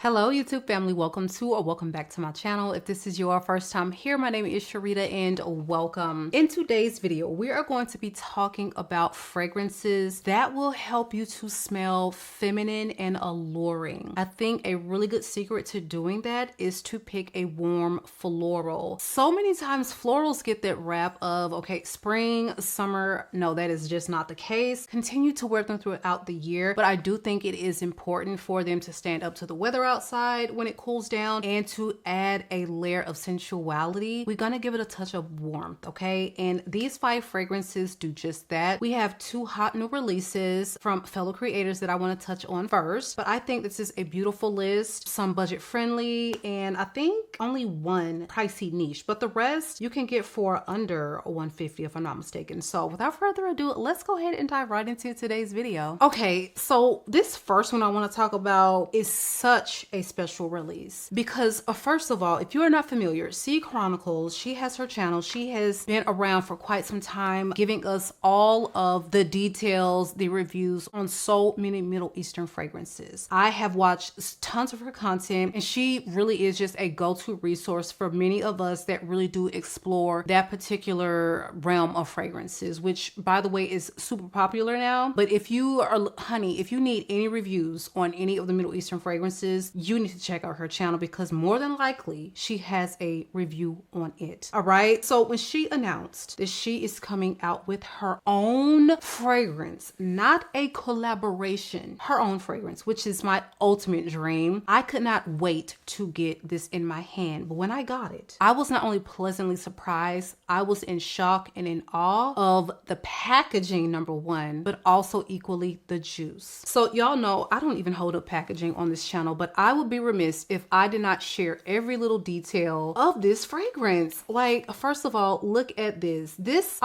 Hello YouTube family, welcome to or welcome back to my channel. If this is your first time here, my name is Sharita and welcome. In today's video, we are going to be talking about fragrances that will help you to smell feminine and alluring. I think a really good secret to doing that is to pick a warm floral. So many times florals get that rap of, okay, spring, summer. No, that is just not the case. Continue to wear them throughout the year, but I do think it is important for them to stand up to the weather outside when it cools down and to add a layer of sensuality. We're gonna give it a touch of warmth, okay? And these 5 fragrances do just that. We have 2 hot new releases from fellow creators that I want to touch on first, but I think this is a beautiful list, some budget friendly, and I think only one pricey niche, but the rest you can get for under $150 if I'm not mistaken. So without further ado, let's go ahead and dive right into today's video. Okay, so this first one I want to talk about is such a special release because first of all, if you are not familiar, C Chronicles, she has her channel. She has been around for quite some time, giving us all of the details, the reviews on so many Middle Eastern fragrances. I have watched tons of her content and she really is just a go-to resource for many of us that really do explore that particular realm of fragrances, which by the way is super popular now. But if you are, honey, if you need any reviews on any of the Middle Eastern fragrances, you need to check out her channel because more than likely she has a review on it. All right. So when she announced that she is coming out with her own fragrance, not a collaboration, her own fragrance, which is my ultimate dream, I could not wait to get this in my hand. But when I got it, I was not only pleasantly surprised, I was in shock and in awe of the packaging, number one, but also equally the juice. So y'all know I don't even hold up packaging on this channel, but I would be remiss if I did not share every little detail of this fragrance. Like, first of all, look at this. This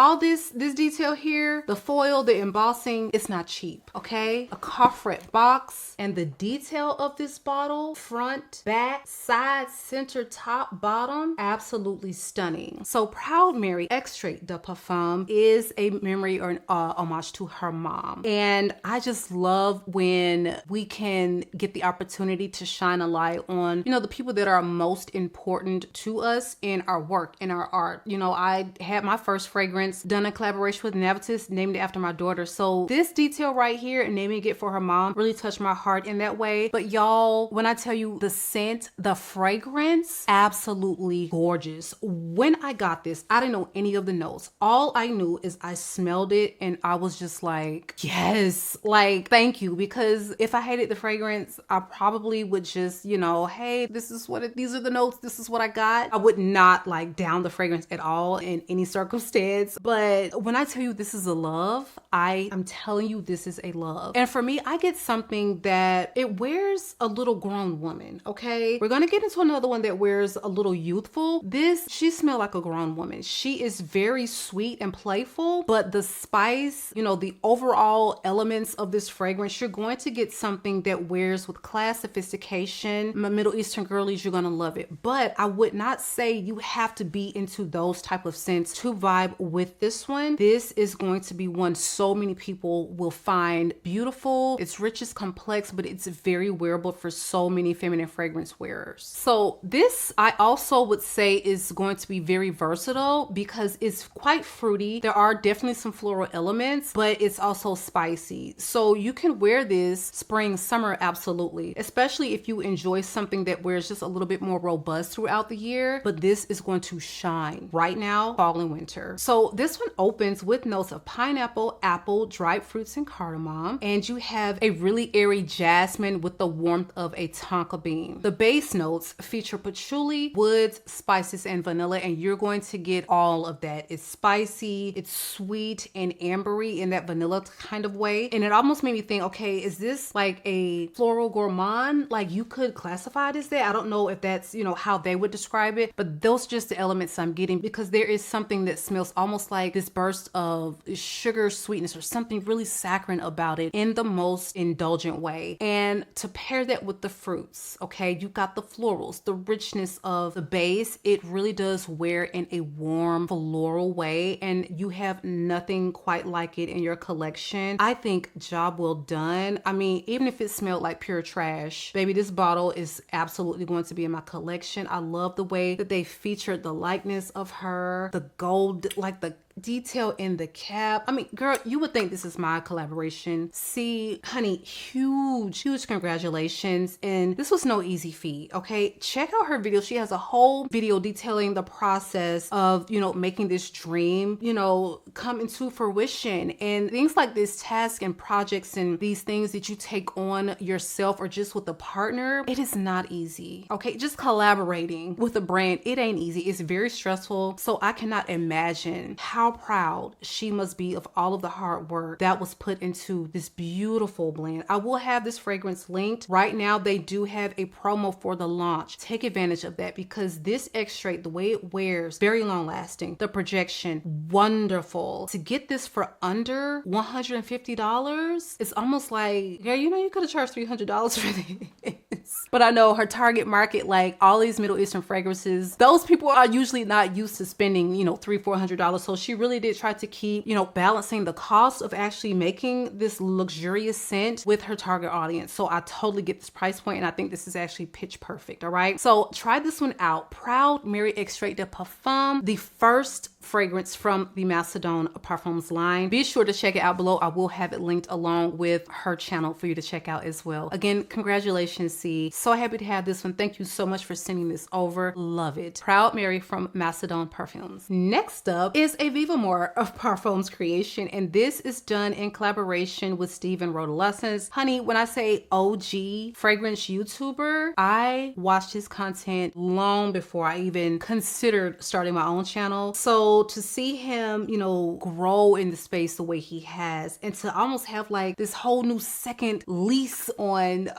detail here, the foil, the embossing, it's not cheap, okay? A coffret box and the detail of this bottle, front, back, side, center, top, bottom, absolutely stunning. So Proud Mary Extrait de Parfum is a memory or an homage to her mom. And I just love when we can get the opportunity to shine a light on, the people that are most important to us in our work, in our art. I had my first fragrance done in collaboration with NAVITUS, named it after my daughter. So this detail right here and naming it for her mom really touched my heart in that way. But y'all, when I tell you the scent, the fragrance, absolutely gorgeous. When I got this, I didn't know any of the notes. All I knew is I smelled it and I was just like, yes, like, thank you. Because if I hated the fragrance, I probably would just, hey, these are the notes, this is what I got. I would not like down the fragrance at all in any circumstance. But when I tell you this is a love, I'm telling you this is a love. And for me, I get something that it wears a little grown woman, okay? We're gonna get into another one that wears a little youthful. This, she smells like a grown woman. She is very sweet and playful, but the spice, the overall elements of this fragrance, you're going to get something that wears with class, sophistication. My Middle Eastern girlies, you're gonna love it. But I would not say you have to be into those type of scents to vibe with this one. This is going to be one so many people will find beautiful. It's rich, it's complex, but it's very wearable for so many feminine fragrance wearers. So this, I also would say, is going to be very versatile because it's quite fruity. There are definitely some floral elements, but it's also spicy. So you can wear this spring, summer, absolutely, especially if you enjoy something that wears just a little bit more robust throughout the year. But this is going to shine right now, fall and winter. So this one opens with notes of pineapple, apple, dried fruits, and cardamom. And you have a really airy jasmine with the warmth of a tonka bean. The base notes feature patchouli, woods, spices, and vanilla. And you're going to get all of that. It's spicy, it's sweet and ambery in that vanilla kind of way. And it almost made me think, okay, is this like a floral gourmand? Like, you could classify it as that. I don't know if that's, how they would describe it, but those are just the elements I'm getting because there is something that smells almost like this burst of sugar sweetness or something really saccharine about it in the most indulgent way. And to pair that with the fruits, okay, you got the florals, the richness of the base. It really does wear in a warm floral way, and you have nothing quite like it in your collection. I think job well done. I mean, even if it smelled like pure trash, Baby, this bottle is absolutely going to be in my collection. I love the way that they featured the likeness of her, the gold, like the detail in the cap. I mean, girl, you would think this is my collaboration. See, honey, huge congratulations. And this was no easy feat, okay? Check out her video. She has a whole video detailing the process of, you know, making this dream, you know, come into fruition. And things like this task and projects and these things that you take on yourself or just with a partner, it is not easy, okay? Just collaborating with a brand, it ain't easy. It's very stressful. So I cannot imagine how proud she must be of all of the hard work that was put into this beautiful blend. I will have this fragrance linked. Right now, they do have a promo for the launch. Take advantage of that because this extrait, the way it wears, very long lasting. The projection, wonderful. To get this for under $150, it's almost like, girl, you know, you could have charged $300 for this. But I know her target market, like all these Middle Eastern fragrances, those people are usually not used to spending, you know, $300-400. So she really did try to keep, you know, balancing the cost of actually making this luxurious scent with her target audience. So I totally get this price point, and I think this is actually pitch perfect. All right, so try this one out. Proud Mary Extrait de Parfum, the first fragrance from the Macedon Parfums line. Be sure to check it out below. I will have it linked along with her channel for you to check out as well. Again, congratulations, C. So happy to have this one. Thank you so much for sending this over. Love it. Proud Mary from Macedon Perfumes. Next up is a Vivamor of Parfums creation, and this is done in collaboration with Steven Rodolessence. Honey, when I say OG fragrance YouTuber, I watched his content long before I even considered starting my own channel. So to see him, you know, grow in the space the way he has, and to almost have like this whole new second lease on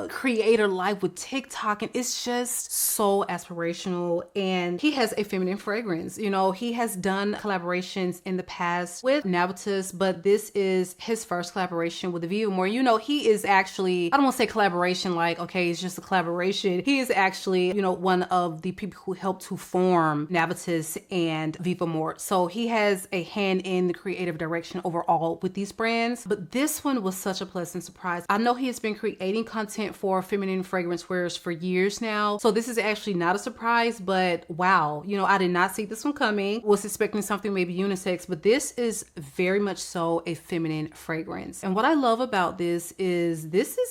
creator life with TikTok, and it's just so aspirational. And he has a feminine fragrance. You know, he has done collaborations in the past with NAVITUS, but this is his first collaboration with the Vivamor. You know, he is actually, I don't want to say collaboration like, okay, it's just a collaboration. He is actually, you know, one of the people who helped to form NAVITUS and Vivamor. So he has a hand in the creative direction overall with these brands, but this one was such a pleasant surprise. I know he has been creating content for feminine fragrance wearers for years now, so this is actually not a surprise, but wow, you know, I did not see this one coming. Was expecting something maybe unisex, but this is very much so a feminine fragrance. And what I love about this is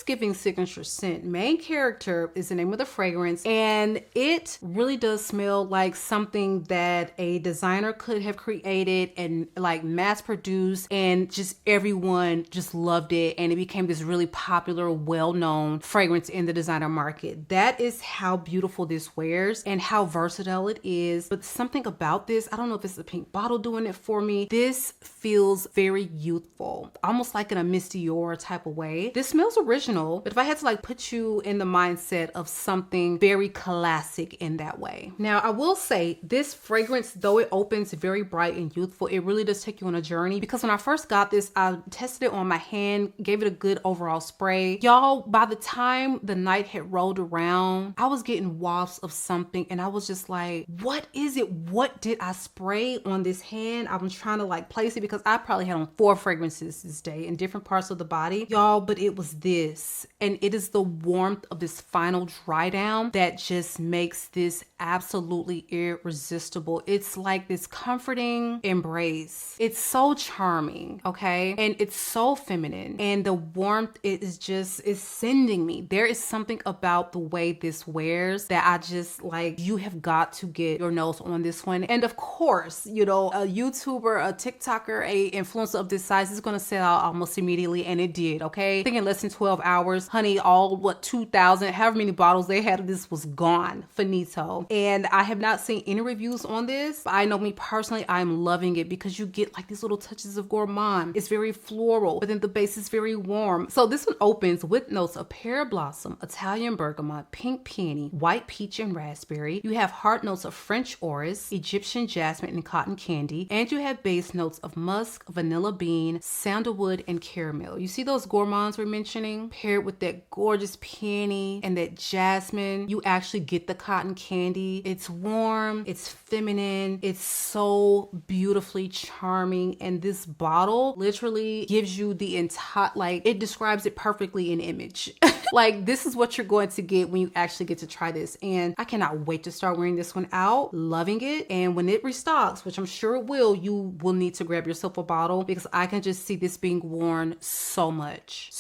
giving signature scent. Main character is the name of the fragrance, and it really does smell like something that a designer could have created and like mass produced, and just everyone just loved it, and it became this really popular, well-known fragrance in the designer market. That is how beautiful this wears and how versatile it is. But something about this, I don't know if it's the pink bottle doing it for me, this feels very youthful, almost like in a Miss Dior type of way. This smells original, but if I had to like put you in the mindset of something very classic in that way. Now I will say this fragrance, though it opens very bright and youthful, it really does take you on a journey, because when I first got this, I tested it on my hand, gave it a good overall spray. Y'all, by the time the night had rolled around, I was getting wafts of something, and I was just like, what is it? What did I spray on this hand? I was trying to like place it because I probably had on 4 fragrances this day in different parts of the body, y'all, but it was this. And it is the warmth of this final dry down that just makes this absolutely irresistible. It's like this comforting embrace. It's so charming, okay? And it's so feminine, and the warmth is sending me. There is something about the way this wears that I just like, you have got to get your nose on this one. And of course, you know, a YouTuber, a TikToker, a influencer of this size is gonna sell out almost immediately, and it did, okay? I think in less than 12 hours, honey, all what 2,000, however many bottles they had of this was gone, finito. And I have not seen any reviews on this, but I know me personally, I'm loving it because you get like these little touches of gourmand. It's very floral, but then the base is very warm. So this one opens with notes of pear blossom, Italian bergamot, pink peony, white peach, and raspberry. You have heart notes of French orris, Egyptian jasmine, and cotton candy. And you have base notes of musk, vanilla bean, sandalwood, and caramel. You see those gourmands we're mentioning? Paired with that gorgeous peony and that jasmine, you actually get the cotton candy. It's warm, it's feminine, it's so beautifully charming, and this bottle literally gives you the entire, like, it describes it perfectly in image. Like, this is what you're going to get when you actually get to try this. And I cannot wait to start wearing this one out, loving it. And when it restocks, which I'm sure it will, you will need to grab yourself a bottle, because I can just see this being worn so much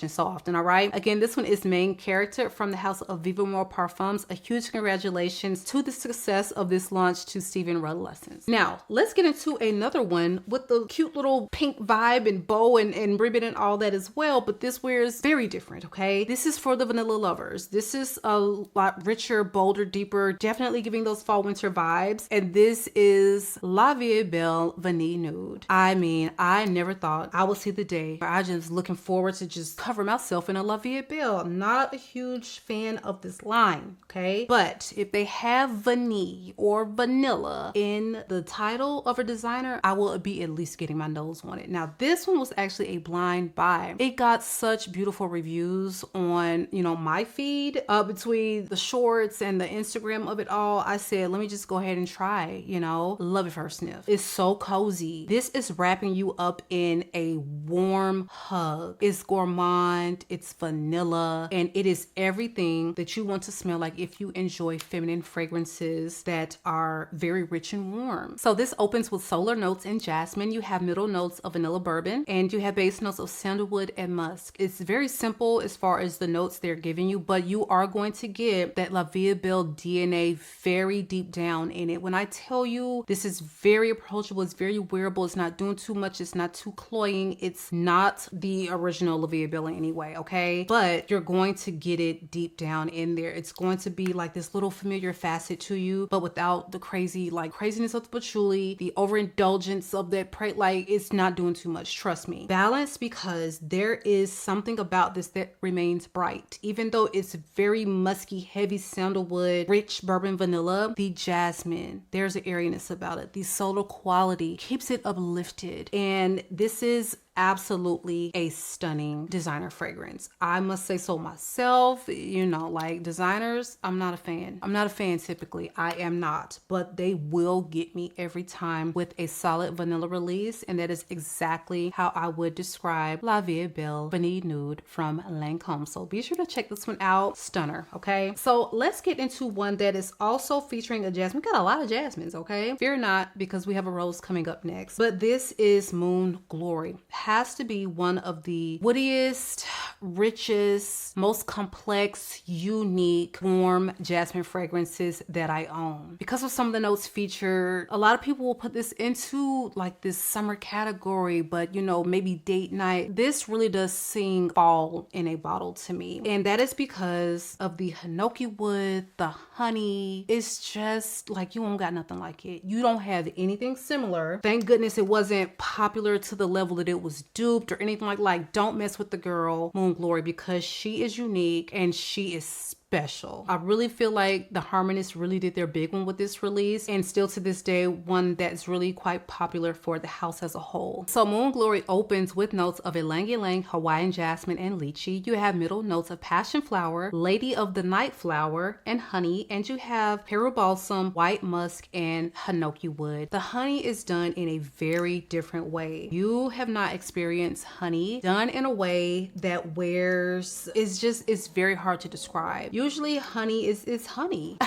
and so often. All right, again, this one is main character from the house of Vivamor Parfums. A huge congratulations to the success of this launch to Stephen Rudlessons. Now let's get into another one with the cute little pink vibe and bow and ribbon and all that as well, but this wears very different. Okay, this is for the vanilla lovers. This is a lot richer, bolder, deeper, definitely giving those fall winter vibes. And this is La Vie Belle Vanille Nude. I mean, I never thought I would see the day where I just looking forward to just cover myself in a La Vie Belle. I'm not a huge fan of this line, okay? But if they have vanille or vanilla in the title of a designer, I will be at least getting my nose on it. Now, this one was actually a blind buy. It got such beautiful reviews on, you know, my feed between the shorts and the Instagram of it all. I said, let me just go ahead and try, you know, love it first sniff. It's so cozy. This is wrapping you up in a warm hug. It's gourmand, it's vanilla, and it is everything that you want to smell like if you enjoy feminine fragrances that are very rich and warm. So this opens with solar notes and jasmine. You have middle notes of vanilla bourbon, and you have base notes of sandalwood and musk. It's very simple as far as the notes they're giving you, but you are going to get that La Vie Belle DNA very deep down in it. When I tell you this is very approachable, it's very wearable, it's not doing too much, it's not too cloying, it's not the original La Vie Belle in any way, okay? But you're going to get it deep down in there. It's going to be like this little familiar facet to you, but without the crazy, like craziness of the patchouli, the overindulgence of that like it's not doing too much, trust me. Balance, because there is something about this that remains bright. Even though it's very musky, heavy sandalwood, rich bourbon vanilla, the jasmine, there's an airiness about it. The solar quality keeps it uplifted. And this is absolutely a stunning designer fragrance. I must say so myself. You know, like designers, I'm not a fan. I'm not a fan typically. I am not, but they will get me every time with a solid vanilla release. And that is exactly how I would describe La Vie Belle Vanille Nude from Lancome. So be sure to check this one out. Stunner, okay? So let's get into one that is also featuring a jasmine. We got a lot of jasmines, okay? Fear not, because we have a rose coming up next. But this is Moon Glory. Has to be one of the woodiest, richest, most complex, unique, warm jasmine fragrances that I own. Because of some of the notes featured, a lot of people will put this into like this summer category, but you know, maybe date night. This really does sing fall in a bottle to me. And that is because of the hinoki wood, the honey. It's just like, you don't got nothing like it. You don't have anything similar. Thank goodness it wasn't popular to the level that it was duped or anything like don't mess with the girl Moon Glory, because she is unique and she is special. I really feel like the Harmonist really did their big one with this release, and still to this day one that's really quite popular for the house as a whole. So Moon Glory opens with notes of ylang ylang, Hawaiian jasmine, and lychee. You have middle notes of passion flower, lady of the night flower, and honey, and you have peru balsam, white musk, and hinoki wood. The honey is done in a very different way. You have not experienced honey done in a way that wears, it's very hard to describe. Usually honey is honey.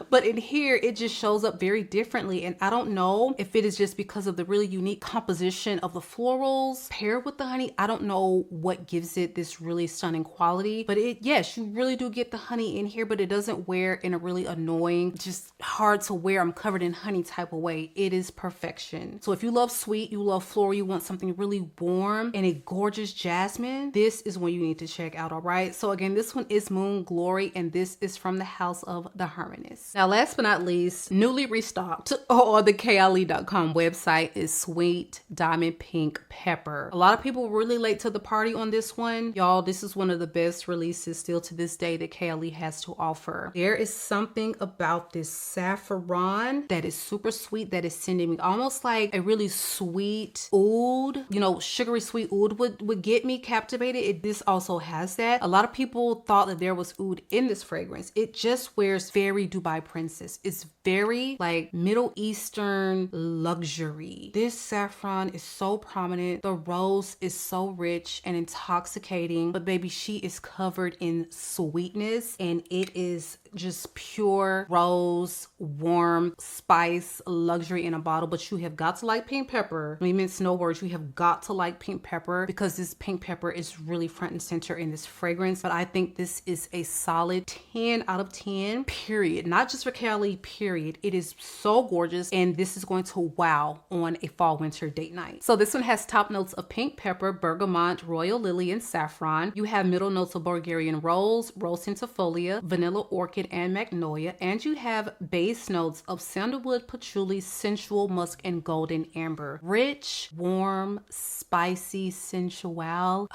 But in here, it just shows up very differently. And I don't know if it is just because of the really unique composition of the florals paired with the honey. I don't know what gives it this really stunning quality. But yes, you really do get the honey in here, but it doesn't wear in a really annoying, just hard to wear, I'm covered in honey type of way. It is perfection. So if you love sweet, you love floral, you want something really warm and a gorgeous jasmine, this is one you need to check out, all right? So again, this one is Moon Glory, and this is from the house of the Harmonist. Now, last but not least, newly restocked on the KALLURING.com website is Sweet Diamond Pink Pepper. A lot of people were really late to the party on this one. Y'all, this is one of the best releases still to this day that KALLURING has to offer. There is something about this saffron that is super sweet that is sending me almost like a really sweet oud, you know, sugary sweet oud would get me captivated. This also has that. A lot of people thought that there was oud in this fragrance. It just wears very very Dubai princess. It's very like Middle Eastern luxury. This saffron is so prominent. The rose is so rich and intoxicating, but baby, she is covered in sweetness, and it is just pure rose, warm spice, luxury in a bottle. But you have got to like pink pepper. We mince no words. You have got to like pink pepper because this pink pepper is really front and center in this fragrance. But I think this is a solid 10 out of 10, period. Not just for Cali, period. It is so gorgeous, and this is going to wow on a fall winter date night. So this one has top notes of pink pepper, bergamot, royal lily, and saffron. You have middle notes of Bulgarian rose, rose centifolia, vanilla orchid, and magnolia, and you have base notes of sandalwood, patchouli, sensual musk, and golden amber. Rich, warm, spicy, sensual.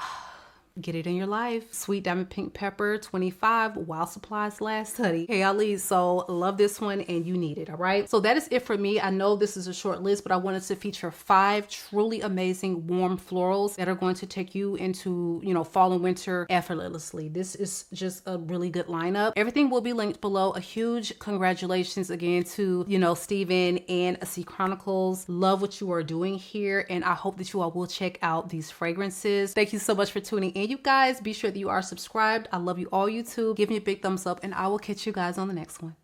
Get it in your life. Sweet diamond pink pepper, 25 while supplies last, honey. Hey, Ali, so love this one and you need it, all right? So that is it for me. I know this is a short list, but I wanted to feature 5 truly amazing warm florals that are going to take you into, you know, fall and winter effortlessly. This is just a really good lineup. Everything will be linked below. A huge congratulations again to, you know, Steven and C Chronicles. Love what you are doing here, and I hope that you all will check out these fragrances. Thank you so much for tuning in. And you guys, be sure that you are subscribed. I love you all, YouTube. Give me a big thumbs up, and I will catch you guys on the next one.